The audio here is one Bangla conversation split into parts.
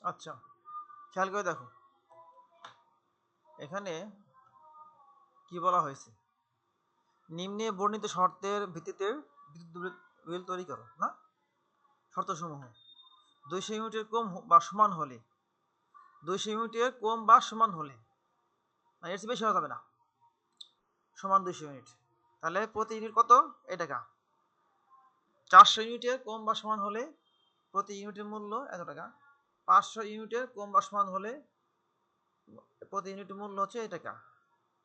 আচ্ছা, খেয়াল করে দেখো এখানে কি বলা হয়েছে, নিম্নে বর্ণিত শর্তের ভিত্তিতে বিদ্যুৎ রেল তৈরি করো না। শর্তসমূহ 200 ইউনিটের কম বা সমান হলে, 200 ইউনিটের কম বা সমান হলে, মানে এর চেয়ে বেশি হওয়া যাবে না, সমান 200 ইউনিট, তাহলে প্রতি ইউনিট কত, এই টাকা। 400 ইউনিটের কম বা সমান হলে প্রতি ইউনিটের মূল্য এত টাকা। 500 ইউনিটের কম বা সমান হলে প্রতি ইউনিটের মূল্য হচ্ছে এই টাকা।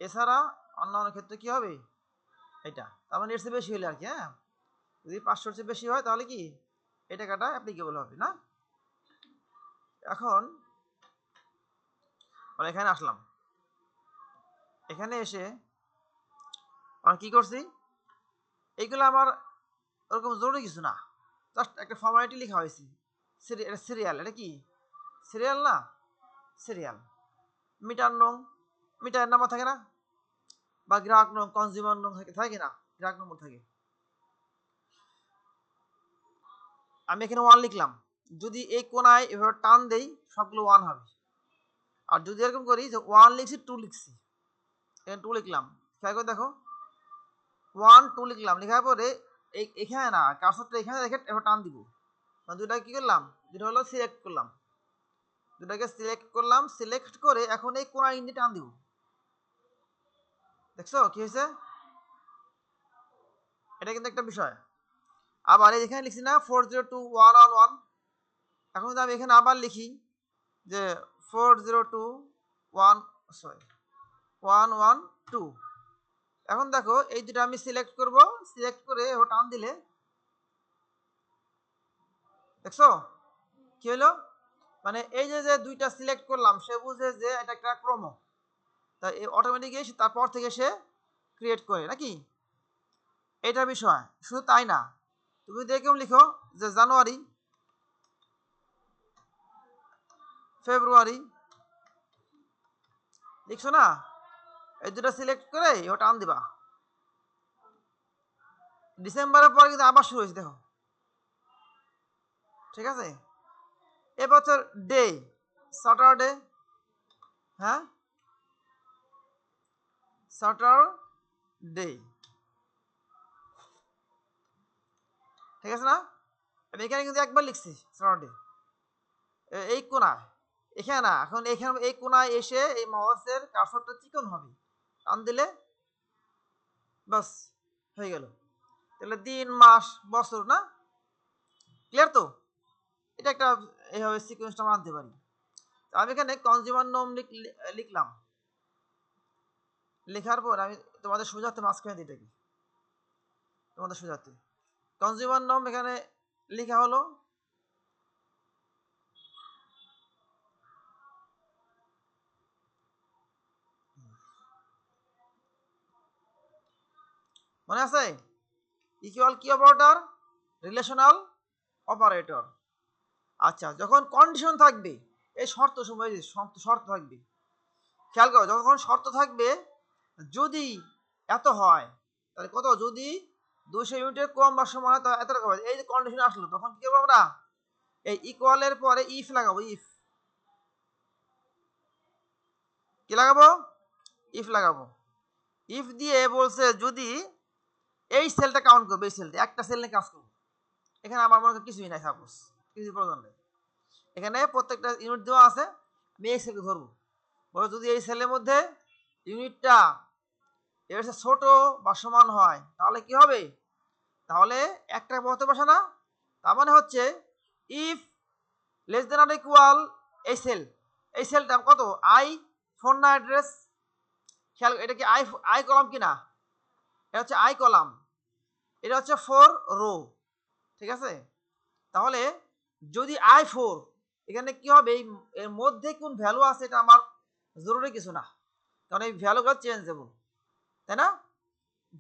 এছাড়া অন্যান্য ক্ষেত্রে কি হবে, এটা তার মানে এর চেয়ে বেশি হলে আর কি। হ্যাঁ, যদি 500-র চেয়ে বেশি হয় তাহলে কি এই টাকাটা অ্যাপ্লিকেবল হবে না। এখন আমরা এখানে আসলাম, এখানে এসে আমরা কি করছি, এইগুলো আমার ওরকম জরুরি কিছু না, জাস্ট একটা ফর্মালিটি লেখা হয়েছে। এটা সিরিয়াল, এটা কি সিরিয়াল না, সিরিয়াল। মিটার নং, মিটারের নাম্বার থাকে না, বা গ্রাহক নং, কনজিউমার নং থাকে না, গ্রাহক নম্বর থাকে। আমি এখানে 1 লিখলাম, যদি এই কোনায় এভাবে টান দেই সবগুলো 1 হবে। আর যদি এরকম করি যে 1 লিখছি 2 লিখছি, এখানে 2 লিখলাম, খেয়াল করে দেখো 1 2 লিখলাম, লেখার পরে এখানে না, কার্সরটা এখানে রেখে এবার টান দিব। মানে দুটাকে কি করলাম, দুটো হলো সিলেক্ট করলাম, দুটাকে সিলেক্ট করলাম, সিলেক্ট করে এখন এই কোনা ইন্ডি টান দিব। দেখছো কি হয়েছে, এটা কিন্তু একটা বিষয়। আবার এখানে লিখছি না 402.111, এখন যদি আমি এখানে আবার লিখি যে 402.1 সরি 112, এখন দেখো এই দুটো আমি সিলেক্ট করব, সিলেক্ট করে টান দিলে দেখছো কি হলো, মানে এই যে যে দুইটা সিলেক্ট করলাম সে বুঝে যে এটা একটা ক্রম, তাই অটোমেটিকলি তারপর থেকে সে ক্রিয়েট করে নাকি, এটা বিষয়। শুধু তাই না, তুমি দেখেও লিখো যে জানুয়ারি, ফেব্রুয়ারি, লিখছো না, এই দুটো সিলেক্ট করে ও টান দিবা। ডিসেম্বরের পরে কিন্তু আবার শুরু হয়েছে দেখো, ঠিক আছে। এবছর ডে, স্যাটারডে, হ্যাঁ স্যাটারডে, ঠিক আছে না। আমি এখানে কিন্তু একবার লিখছি স্যাটারডে, এই কোনায়, এখানে না, এখন এখানে এই কোনায় এসে এই মাউসের কার্সরটা চিকন হবে, টান দিলে বাস হয়ে গেল। তাহলে দিন মাস বছর না, ক্লিয়ার তো। এটা একটা এইভাবে সিকোয়েন্সটা আমরা আনতে পারি। আমি এখানে কনজিউমার নম লিখলাম, লেখার পর আমি তোমাদের সুবিধার্থে মাঝখানে দিই, কি তোমাদের সুবিধার্থে কনজিউমার নম এখানে লেখা হলো। মনে আছে, ইকুয়াল কি অপারেটর, রিলেশনাল অপারেটর। আচ্ছা, যখন কন্ডিশন থাকবে, এই শর্ত সময় শর্ত থাকবে, খেয়াল করো, যখন শর্ত থাকবে যদি এত হয় তাহলে কত, যদি 200 ইউনিটের কম বা সমান হয় তাহলে এত টাকা হবে। এই যে কন্ডিশন আসলো তখন কি করবো আমরা, এই ইকুয়ালের পরে ইফ লাগাবো, ইফ কি লাগাবো, ইফ লাগাবো। ইফ দিয়ে বলছে যদি এই সেলটা কাউন্ট করবে, এই সেলটা একটা সেল নিয়ে কাজ করবো, এখানে আমার মনে হয় কিছুই নাই, সাপোজ কিছু প্রয়োজন নেই, এখানে প্রত্যেকটা ইউনিট দেওয়া আছে, আমি এই সেলকে ধরবো, বলো যদি এই সেলের মধ্যে ইউনিটটা এর ছোট বা সমান হয় তাহলে কি হবে, তাহলে একটা বলতে বসে না, তার মানে হচ্ছে if less than or equal এই সেল, এই সেলটা কত, আই ফোন না অ্যাড্রেস, খেয়াল এটা কি আই, আই কলাম কিনা, এটা হচ্ছে আই কলাম, এটা হচ্ছে 4 রো, ঠিক আছে। তাহলে যদি i4, এখানে কি হবে, এর মধ্যে কোন ভ্যালু আছে এটা আমার জরুরি কিছু না, কারণ এই ভ্যালুগুলো চেঞ্জেবল, তাই না,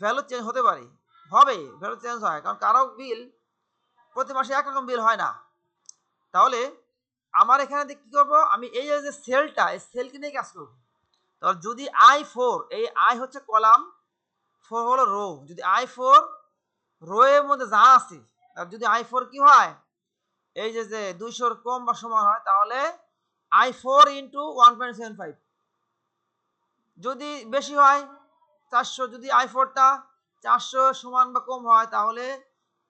ভ্যালু চেঞ্জ হতে পারে, হবে ভ্যালু চেঞ্জ হয়, কারণ কারো বিল প্রতি মাসে একরকম বিল হয় না। তাহলে আমার এখানে কি করব, আমি এই যে সেলটা, এই সেলকে নিয়ে কাজ করব। তাহলে যদি i4, এই আই হচ্ছে কলাম, 4 হলো রো, যদি i4 রো এর মধ্যে যা আছে, আর যদি i4 কি হয়, এই যে 200 কম বা সমান হয় তাহলে i4 ইন্টু 1.75, যদি বেশি হয় 400, যদি i4টা 400 সমান বা কম হয় তাহলে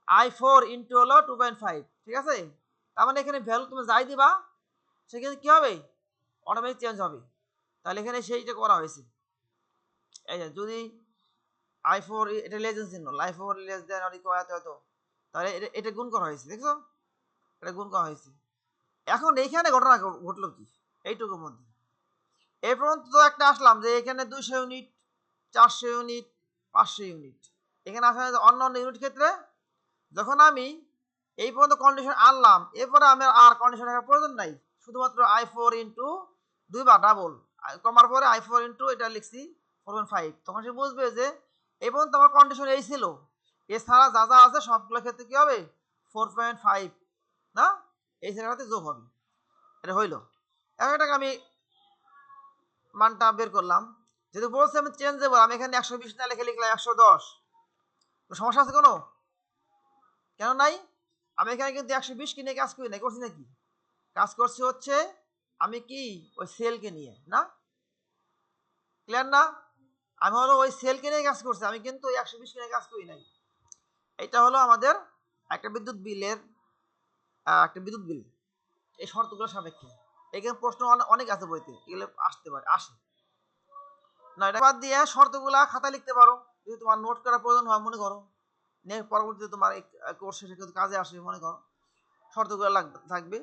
i4 ইন্টু হলো 2.5, ঠিক আছে? তার মানে এখানে ভ্যালু তুমি যাই দিবা সেখানে কি হবে, অটোমেটিক চেঞ্জ হবে। তাহলে এখানে সেইটা করা হয়েছে। এই যে যদি i4 এটা লেস দেন চিহ্ন, i4 less than or equal এত, তাহলে এটা গুণ করা হয়েছে, দেখছো? এটা গুণ করা হয়েছে। এখন এইখানে ঘটনা ঘটলো কি এইটুকুর মধ্যে, এই পর্যন্ত তো একটা আসলাম যে এখানে 200 ইউনিট, 400 ইউনিট, 500 ইউনিট, এখানে আসলে অন্য অন্য ইউনিট ক্ষেত্রে যখন আমি এই পর্যন্ত কন্ডিশন আনলাম, এরপরে আমি আর কন্ডিশন রাখার প্রয়োজন নাই, শুধুমাত্র i4 ইন্টু দুইবার ডাবল কমার পরে i4 ইন্টু এটা লিখছি 4.5, তখন সে বুঝবে যে এই পর্যন্ত আমার কন্ডিশন এই ছিল, এছাড়া যা যা আছে সবগুলোর ক্ষেত্রে কি হবে 4.5 না, এই জায়গাতে যোগ হবে। এটা হইলো। এখন এটাকে আমি মানটা বের করলাম, যেহেতু বলছে আমি চেঞ্জেবল, আমি এখানে 120 না লিখে লিখলাম 110, সমস্যা আছে কোনো? কেন নাই? আমি এখানে কিন্তু 120 কিনে কাজ করি না, করছি নাকি? কাজ করছি হচ্ছে আমি কি ওই সেলকে নিয়ে, না ক্লিয়ার না? আমি হলো ওই সেলকে নিয়ে কাজ করছি, আমি কিন্তু 120 কিনে কাজ করি নাই। এটা হলো আমাদের একটা বিদ্যুৎ বিলের একটা বিদ্যুৎ বিল, এই শর্তগুলোর সাপেক্ষে। এখানে প্রশ্ন অনেক আছে বইতে, এগুলো আসতে পারে, আসে না। এটা বাদ দিয়ে শর্তগুলা খাতায় লিখতে পারো, যদি তোমার নোট করার প্রয়োজন হয় মনে করো, পরবর্তীতে তোমার কোর্স শেষে কিন্তু কাজে আসবে মনে করো, শর্তগুলো থাকবে।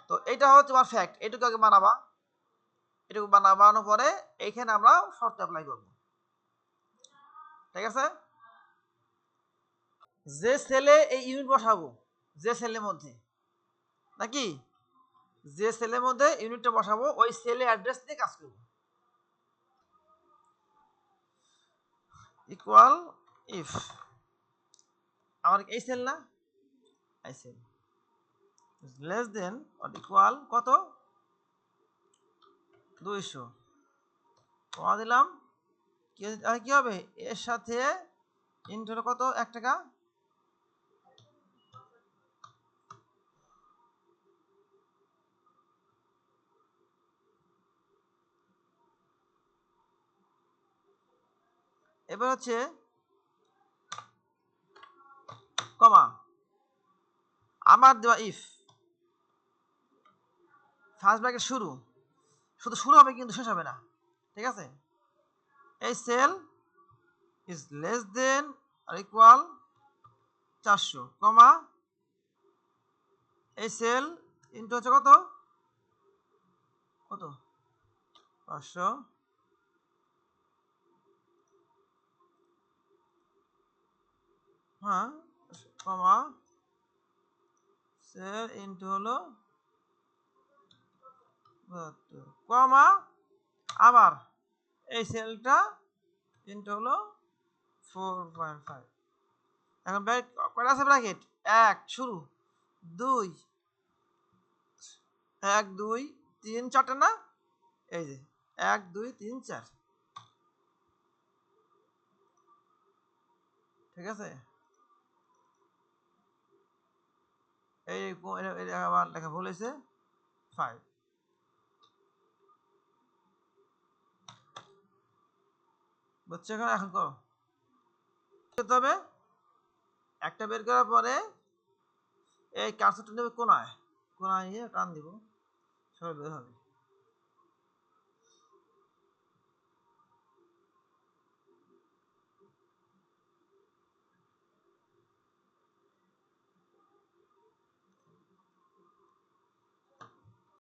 তো এটা হচ্ছে তোমার ফ্যাক্ট, এটুকু আগে বানাবা, এটুকু বানানোর পরে এইখানে আমরা শর্ত অ্যাপ্লাই করব, ঠিক আছে? যে সেলে এই ইউনিট বসাবো, যে সেলের মধ্যে নাকি, যে সেলের মধ্যে ইউনিটটা বসাবো ওই সেলে অ্যাড্রেস দিয়ে কাজ করব। ইকুয়াল ইফ আমার এই সেল না, এই cell less than or equal কত 200 কমা দিলাম, কি হবে এর সাথে ইন্টু কত 1 টাকা, এবার হচ্ছে কমা আমার দেওয়া ইফ ফার্স্ট ব্র্যাকেট শুরু, শুধু শুরু হবে কিন্তু শেষ হবে না, ঠিক আছে? এই cell is less than or equal 400 কমা এই সেল ইন্টু হচ্ছে কত কত 500, হ্যাঁ কমা সেল ইন্টু হলো 72 কমা আবার এই সেলটা ইন্টু হলো 4.5। এখন কয়টা আছে ব্র্যাকেট, 1 শুরু, 2 1 2 3 4টা না, এই যে 1 2 3 4, ঠিক আছে? এই আবার লেখা ভুল হয়েছে 5, বুঝছো? এখন করো, করতে হবে একটা বের করার পরে এই কার্সরটা নেবে কোনায়, কোনায় নিয়ে টান দিব, সব বের হবে।